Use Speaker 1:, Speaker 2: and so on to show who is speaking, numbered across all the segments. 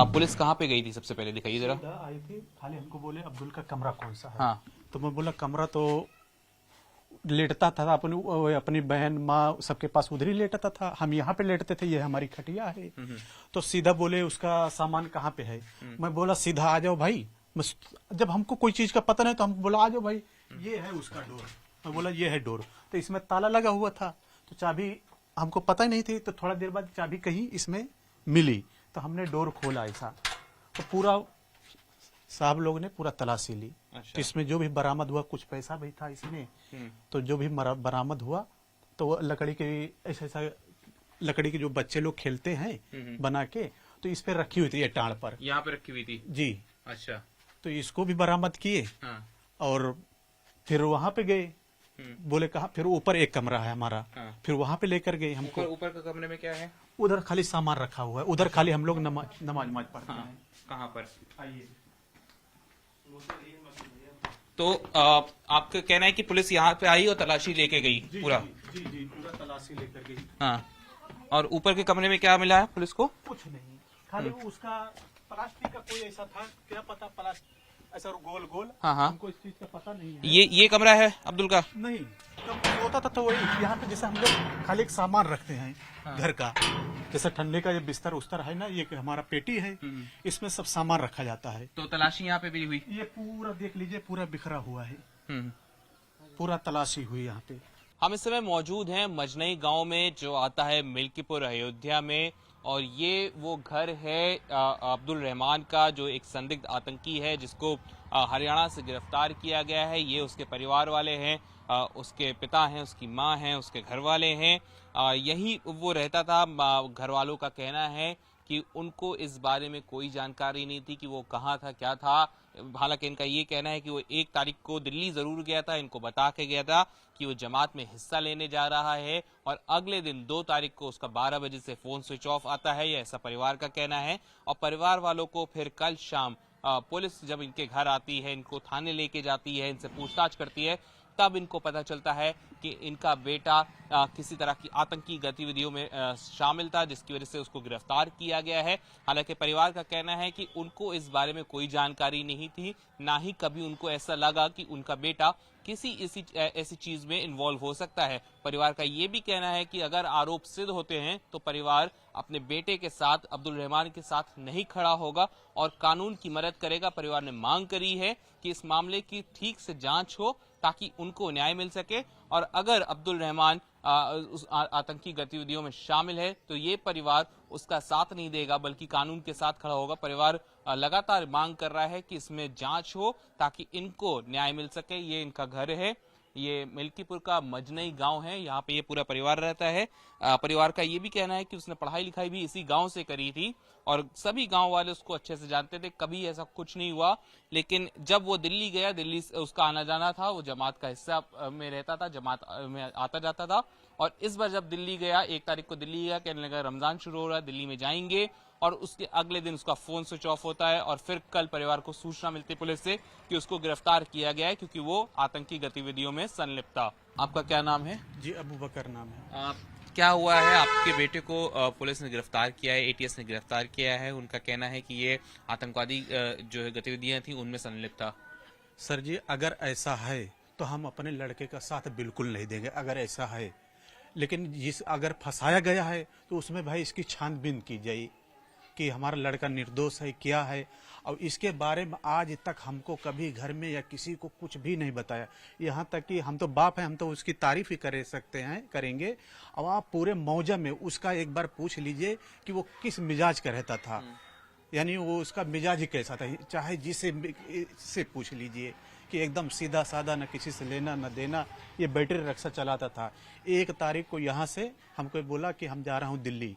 Speaker 1: Police कहाँ पे गई थी सबसे पहले, दिखाइए जरा।
Speaker 2: आई थी, खाली हमको बोले अब्दुल का कमरा कौन सा है।
Speaker 1: हाँ।
Speaker 2: तो मैं बोला कमरा तो लेटता था अपनी बहन माँ सबके पास उधर ही लेटता था, हम यहाँ पे लेटते थे, ये हमारी खटिया है। तो सीधा बोले उसका सामान कहाँ पे है। मैं बोला सीधा आ जाओ भाई, जब हमको कोई चीज का पता नहीं तो हम बोला आ जाओ भाई, ये है उसका डोर। मैं बोला ये है डोर, तो इसमें ताला लगा हुआ था, तो चाबी हमको पता ही नहीं थी। तो थोड़ा देर बाद चाबी कहीं इसमें मिली, तो हमने डोर खोला ऐसा, तो पूरा साहब लोग ने पूरा तलाशी ली।
Speaker 1: अच्छा।
Speaker 2: तो इसमें जो भी बरामद हुआ, कुछ पैसा भी था इसमें, तो जो भी बरामद हुआ तो वो लकड़ी के ऐसा लकड़ी के जो बच्चे लोग खेलते हैं बना के, तो इस पे रखी हुई थी, ये टाड़ पर
Speaker 1: यहाँ पे रखी हुई थी
Speaker 2: जी।
Speaker 1: अच्छा।
Speaker 2: तो इसको भी बरामद किए।
Speaker 1: हाँ।
Speaker 2: और फिर वहां पे गए, बोले कहा, फिर ऊपर एक कमरा है हमारा।
Speaker 1: हाँ।
Speaker 2: फिर वहां पे लेकर गए हमको।
Speaker 1: ऊपर का कमरे में क्या है?
Speaker 2: उधर खाली सामान रखा हुआ है, उधर खाली हम लोग नमाज पढ़ते हैं।
Speaker 1: कहाँ पर?
Speaker 2: आइए।
Speaker 1: तो आपका कहना है कि पुलिस यहाँ पे आई और तलाशी लेके गई पूरा?
Speaker 2: जी जी, पूरा तलाशी लेकर गई।
Speaker 1: हाँ। और ऊपर के कमरे में क्या मिला है पुलिस को?
Speaker 2: कुछ नहीं, खाली वो उसका प्लास्टिक का कोई ऐसा था, क्या पता, प्लास्टिक ऐसा गोल गोल।
Speaker 1: हाँ हाँ।
Speaker 2: हमको इस चीज का पता नहीं है।
Speaker 1: ये कमरा है अब्दुल का?
Speaker 2: नहीं, कब होता था तो वही यहाँ पे जैसे हम लोग खाली एक सामान रखते हैं। हाँ। घर का जैसे ठंडे का ये बिस्तर उस्तर है ना, ये हमारा पेटी है, इसमें सब सामान रखा जाता है।
Speaker 1: तो तलाशी यहाँ पे भी हुई?
Speaker 2: ये पूरा देख लीजिए, पूरा बिखरा हुआ है, पूरा तलाशी हुई यहाँ पे।
Speaker 1: हम इस समय मौजूद हैं मजनई गांव में, जो आता है मिल्कीपुर अयोध्या में, और ये वो घर है अब्दुल रहमान का, जो एक संदिग्ध आतंकी है जिसको हरियाणा से गिरफ्तार किया गया है। ये उसके परिवार वाले हैं, उसके पिता हैं, उसकी माँ हैं, उसके घर वाले हैं, यही वो रहता था। घर वालों का कहना है कि उनको इस बारे में कोई जानकारी नहीं थी कि वो कहाँ था, क्या था। हालांकि इनका ये कहना है कि वो 1 तारीख को दिल्ली जरूर गया था, इनको बता के गया था कि वो जमात में हिस्सा लेने जा रहा है, और अगले दिन 2 तारीख को उसका 12 बजे से फोन स्विच ऑफ आता है, ऐसा परिवार का कहना है। और परिवार वालों को फिर कल शाम पुलिस जब इनके घर आती है, इनको थाने लेके जाती है, इनसे पूछताछ करती है, तब इनको पता चलता है कि इनका बेटा किसी तरह की आतंकी गतिविधियों में शामिल था, जिसकी वजह से उसको गिरफ्तार किया गया है। हालांकि परिवार का कहना है कि उनको इस बारे में कोई जानकारी नहीं थी, ना ही कभी उनको ऐसा लगा कि उनका बेटा किसी ऐसी चीज में इन्वॉल्व हो सकता है। परिवार का ये भी कहना है कि अगर आरोप सिद्ध होते हैं तो परिवार अपने बेटे के साथ, अब्दुल रहमान के साथ नहीं खड़ा होगा और कानून की मदद करेगा। परिवार ने मांग करी है कि इस मामले की ठीक से जांच हो ताकि उनको न्याय मिल सके, और अगर अब्दुल रहमान उस आतंकी गतिविधियों में शामिल है तो ये परिवार उसका साथ नहीं देगा, बल्कि कानून के साथ खड़ा होगा। परिवार लगातार मांग कर रहा है कि इसमें जांच हो ताकि इनको न्याय मिल सके। ये इनका घर है, ये मिल्कीपुर का मजनई गांव है, यहाँ पे ये पूरा परिवार रहता है। परिवार का ये भी कहना है कि उसने पढ़ाई लिखाई भी इसी गांव से करी थी और सभी गांव वाले उसको अच्छे से जानते थे, कभी ऐसा कुछ नहीं हुआ। लेकिन जब वो दिल्ली गया, दिल्ली से उसका आना जाना था, वो जमात का हिस्सा में रहता था, जमात में आता जाता था, और इस बार जब दिल्ली गया, 1 तारीख को दिल्ली गया, कहने लगा रमजान शुरू हो रहा है, दिल्ली में जाएंगे, और उसके अगले दिन उसका फोन स्विच ऑफ होता है। और फिर कल परिवार को सूचना मिलती पुलिस से कि उसको गिरफ्तार किया गया है क्योंकि वो आतंकी गतिविधियों में संलिप्त था। आपका क्या नाम है?
Speaker 2: जी, अबू बकर नाम है।
Speaker 1: क्या हुआ है? आपके बेटे को पुलिस ने गिरफ्तार किया है, एटीएस ने गिरफ्तार किया है, उनका कहना है कि ये आतंकवादी जो है गतिविधियां थी उनमें संलिप्त था।
Speaker 2: सर जी, अगर ऐसा है तो हम अपने लड़के का साथ बिल्कुल नहीं देंगे, अगर ऐसा है। लेकिन अगर फंसाया गया है तो उसमें भाई इसकी छानबीन की जाए कि हमारा लड़का निर्दोष है, क्या है। और इसके बारे में आज तक हमको कभी घर में या किसी को कुछ भी नहीं बताया। यहाँ तक कि हम तो बाप हैं, हम तो उसकी तारीफ ही कर सकते हैं, करेंगे। अब आप पूरे मौजा में उसका एक बार पूछ लीजिए कि वो किस मिजाज का रहता था, यानी वो उसका मिजाज ही कैसा था। चाहे जिसे पूछ लीजिए कि एकदम सीधा साधा, न किसी से लेना न देना, ये बैटरी रिक्शा चलाता था। 1 तारीख को यहाँ से हमको बोला कि हम जा रहा हूँ दिल्ली,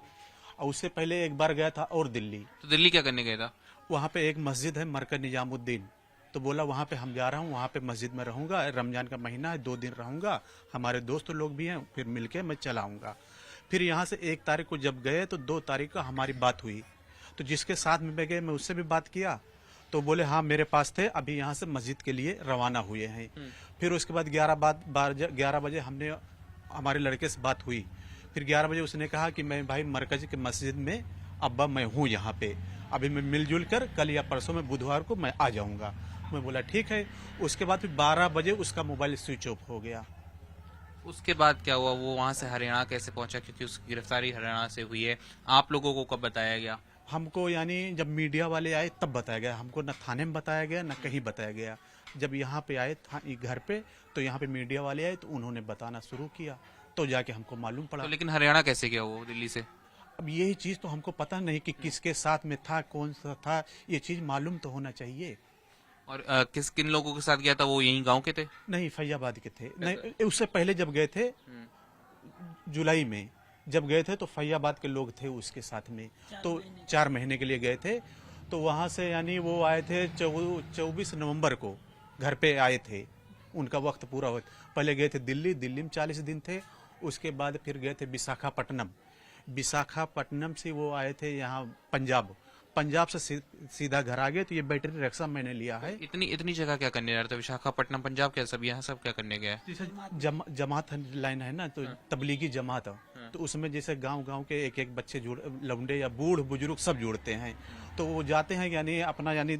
Speaker 2: और उससे पहले एक बार गया था और दिल्ली।
Speaker 1: तो दिल्ली क्या करने गया था?
Speaker 2: वहाँ पे एक मस्जिद है, मरकज निजामुद्दीन, तो बोला वहाँ पे हम जा रहा हूँ, वहाँ पे मस्जिद में रहूंगा, रमजान का महीना है, 2 दिन रहूंगा, हमारे दोस्त लोग भी हैं, फिर मिलके मैं चलाऊंगा। फिर यहाँ से 1 तारीख को जब गए तो 2 तारीख को हमारी बात हुई, तो जिसके साथ में गए मैं उससे भी बात किया, तो बोले हाँ मेरे पास थे, अभी यहाँ से मस्जिद के लिए रवाना हुए हैं। फिर उसके बाद 11 बजे हमारे लड़के से बात हुई। फिर 11 बजे उसने कहा कि मैं भाई मरकज के मस्जिद में अब्बा मैं हूँ यहाँ पे, अभी मैं मिलजुल कर कल या परसों में बुधवार को मैं आ जाऊँगा। मैं बोला ठीक है। उसके बाद फिर 12 बजे उसका मोबाइल स्विच ऑफ हो गया।
Speaker 1: उसके बाद क्या हुआ, वो वहां से हरियाणा कैसे पहुंचा, क्योंकि उसकी गिरफ्तारी हरियाणा से हुई है, आप लोगों को कब बताया गया?
Speaker 2: हमको यानी जब मीडिया वाले आए तब बताया गया, हमको न थाने में बताया गया न कहीं बताया गया। जब यहाँ पे आए घर पे, तो यहाँ पे मीडिया वाले आए तो उन्होंने बताना शुरू किया, तो जाके हमको मालूम पड़ा।
Speaker 1: तो लेकिन हरियाणा कैसे गया वो दिल्ली से?
Speaker 2: अब यही चीज़ तो हमको पता नहीं कि किसके साथ में था, कौन सा था, ये चीज़ मालूम तो होना चाहिए।
Speaker 1: और किन लोगों के साथ गया था, वो यहीं गांव के थे?
Speaker 2: नहीं, फैजाबाद के थे। नहीं, उससे पहले जब गए थे जुलाई में, जब गए थे तो फैजाबाद के लोग थे उसके साथ में, तो 4 महीने के लिए गए थे। तो वहाँ से यानी वो आए थे 24 नवंबर को घर पे आए थे, उनका वक्त पूरा हो। पहले गए थे दिल्ली, दिल्ली में 40 दिन थे। उसके बाद फिर गए थे विशाखापट्टनम, विशाखापट्टनम से वो आए थे यहाँ पंजाब, पंजाब से सीधा घर आ गए। तो ये बैटरी रिक्शा मैंने लिया है।
Speaker 1: इतनी जगह क्या करने जा रहे थे? विशाखापट्टनम पंजाब क्या, सब यहाँ सब क्या करने गया?
Speaker 2: जैसे जमात लाइन है ना, तो तबलीगी जमात, तो उसमें जैसे गांव-गांव के एक बच्चे जुड़, लौंडे या बूढ़ बुजुर्ग सब जुड़ते हैं, तो वो जाते हैं यानी अपना यानी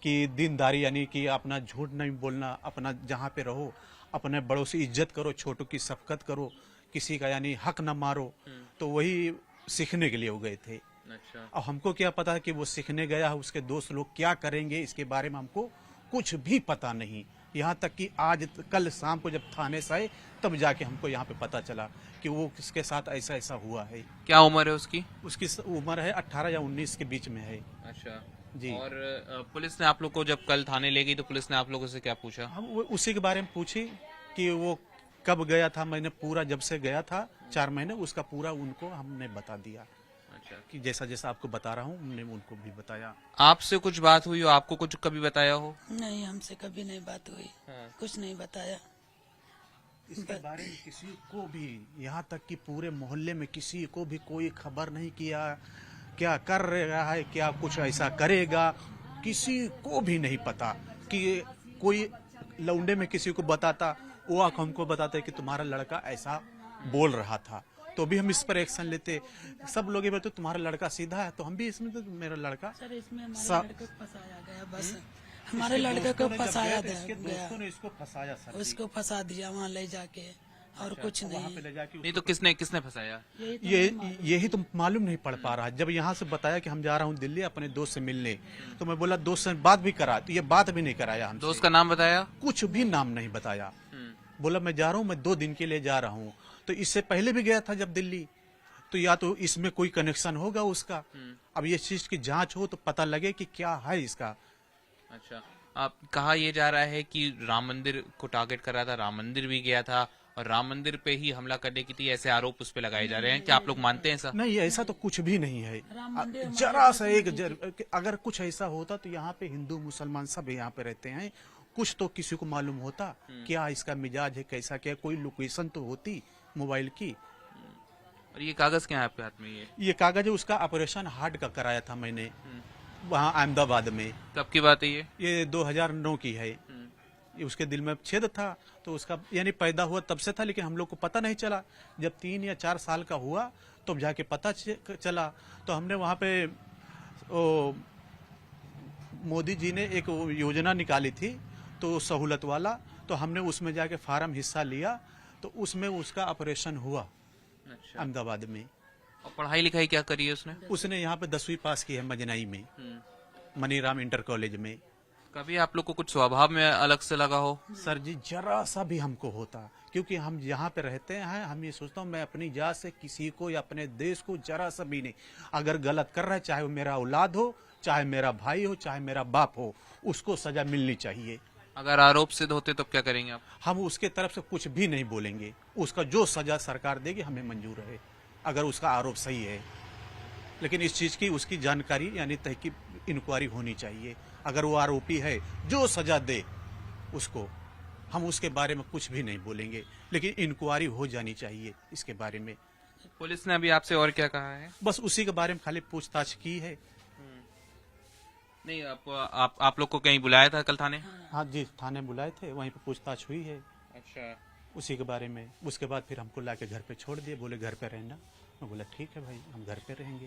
Speaker 2: कि दीनदारी, यानी कि अपना झूठ नहीं बोलना, अपना जहाँ पे रहो अपने बड़ों से इज्जत करो, छोटों की शफकत करो, किसी का यानी हक न मारो। तो वही सीखने के लिए वो गए थे।
Speaker 1: अच्छा।
Speaker 2: अब हमको क्या पता है कि वो सीखने गया है, उसके दोस्त लोग क्या करेंगे इसके बारे में हमको कुछ भी पता नहीं। यहाँ तक कि आज कल शाम को जब थाने से आए तब जाके हमको यहाँ पे पता चला कि वो किसके साथ ऐसा ऐसा हुआ है।
Speaker 1: क्या उम्र है उसकी?
Speaker 2: उसकी उम्र है 18 या 19 के बीच में है।
Speaker 1: अच्छा
Speaker 2: जी।
Speaker 1: और पुलिस ने आप लोग को जब कल थाने ले गई तो पुलिस ने आप लोगों से क्या पूछा?
Speaker 2: हम उसी के बारे में पूछी कि वो कब गया था। मैंने पूरा जब से गया था 4 महीने, उसका पूरा उनको हमने बता दिया।
Speaker 1: अच्छा।
Speaker 2: कि जैसा जैसा आपको बता रहा हूँ हमने उनको भी बताया।
Speaker 1: आपसे कुछ बात हुई हो, आपको कुछ कभी बताया हो?
Speaker 3: नहीं, हमसे कभी नहीं बात हुई। कुछ नहीं बताया
Speaker 2: इसके बारे में किसी को भी, यहाँ तक कि पूरे मोहल्ले में किसी को भी कोई खबर नहीं किया, क्या कर रहा है, क्या कुछ ऐसा करेगा, किसी को भी नहीं पता। कि कोई लौंडे में किसी को बताता, वो हमको बताता है कि तुम्हारा लड़का ऐसा बोल रहा था, तो भी हम इस पर एक्शन लेते। सब लोग ये बोलते तुम्हारा लड़का सीधा है, तो हम भी इसमें तो मेरा लड़का
Speaker 3: सर, इसमें हमारे लड़के को फंसाया गया, बस हमारे लड़के को फंसाया गया,
Speaker 2: इसको फंसाया सर,
Speaker 3: उसको फंसा दिया वहाँ ले जाके, और कुछ
Speaker 2: वहाँ
Speaker 3: नहीं।
Speaker 2: पे ले जाके
Speaker 1: नहीं तो किसने फंसाया?
Speaker 2: यही तो मालूम नहीं पड़ पा रहा है। जब यहाँ से बताया कि हम जा रहा हूँ दिल्ली अपने दोस्त से मिलने, तो मैं बोला दोस्त से बात भी करा, तो ये बात भी नहीं कराया हमसे।
Speaker 1: दोस्त का नाम बताया?
Speaker 2: कुछ भी नाम नहीं बताया। बोला मैं जा रहा हूँ, मैं 2 दिन के लिए जा रहा हूँ। तो इससे पहले भी गया था जब दिल्ली, तो या तो इसमें कोई कनेक्शन होगा उसका। अब ये चीज की जांच हो तो पता लगे कि क्या है इसका।
Speaker 1: अच्छा। आप कहा यह जा रहा है कि राम मंदिर को टारगेट कर रहा था, राम मंदिर भी गया था और राम मंदिर पे ही हमला करने की थी, ऐसे आरोप उस पे लगाए जा रहे हैं। क्या आप लोग मानते हैं ऐसा?
Speaker 2: नहीं, ऐसा तो कुछ भी नहीं है। जरा सा अगर कुछ ऐसा होता तो यहाँ पे हिंदू मुसलमान सब यहाँ पे रहते हैं, कुछ तो किसी को मालूम होता क्या इसका मिजाज है, कैसा क्या, कोई लोकेशन तो होती मोबाइल की।
Speaker 1: और ये कागज क्या है आपके हाथ में?
Speaker 2: ये कागज है, उसका ऑपरेशन हार्ट का कराया था मैंने वहाँ अहमदाबाद में।
Speaker 1: कब की बात है
Speaker 2: ये 2009 की है। ये उसके दिल में छेद था, तो उसका यानी पैदा हुआ तब से था, लेकिन हम लोग को पता नहीं चला। जब 3 या 4 साल का हुआ तो जाके पता चला। तो हमने वहाँ पे मोदी जी ने एक योजना निकाली थी, तो सहूलत वाला, तो हमने उसमें जाके फार्म हिस्सा लिया, तो उसमें उसका ऑपरेशन हुआ।
Speaker 1: अच्छा।
Speaker 2: अहमदाबाद में।
Speaker 1: और पढ़ाई लिखाई क्या करी है उसने?
Speaker 2: उसने यहाँ पे 10वीं पास की है मजनई में, मनीराम इंटर कॉलेज में।
Speaker 1: कभी आप लोग को कुछ स्वभाव में अलग से लगा हो?
Speaker 2: सर जी, जरा सा भी हमको होता, क्योंकि हम यहाँ पे रहते हैं, हम ये सोचता हूँ मैं अपनी जात से किसी को या अपने देश को जरा सा भी नहीं, अगर गलत कर रहा है, चाहे वो मेरा औलाद हो, चाहे मेरा भाई हो, चाहे मेरा बाप हो, उसको सजा मिलनी चाहिए।
Speaker 1: अगर आरोप सिद्ध होते तो क्या करेंगे आप?
Speaker 2: हम उसके तरफ से कुछ भी नहीं बोलेंगे, उसका जो सजा सरकार देगी हमें मंजूर है, अगर उसका आरोप सही है। लेकिन इस चीज की उसकी जानकारी यानी तहकीक इंक्वायरी होनी चाहिए। अगर वो आरोपी है, जो सजा दे उसको, हम उसके बारे में कुछ भी नहीं बोलेंगे, लेकिन इंक्वायरी हो जानी चाहिए इसके बारे में।
Speaker 1: पुलिस ने अभी आपसे और क्या कहा है?
Speaker 2: बस उसी के बारे में खाली पूछताछ की है।
Speaker 1: नहीं, आप लोग को कहीं बुलाया था कल थाने?
Speaker 2: हाँ जी, थाने बुलाए थे, वहीं पे पूछताछ हुई है।
Speaker 1: अच्छा।
Speaker 2: उसी के बारे में। उसके बाद फिर हमको लाके घर पे छोड़ दिए, बोले घर पे रहना। मैं बोला ठीक है भाई, हम घर पे रहेंगे।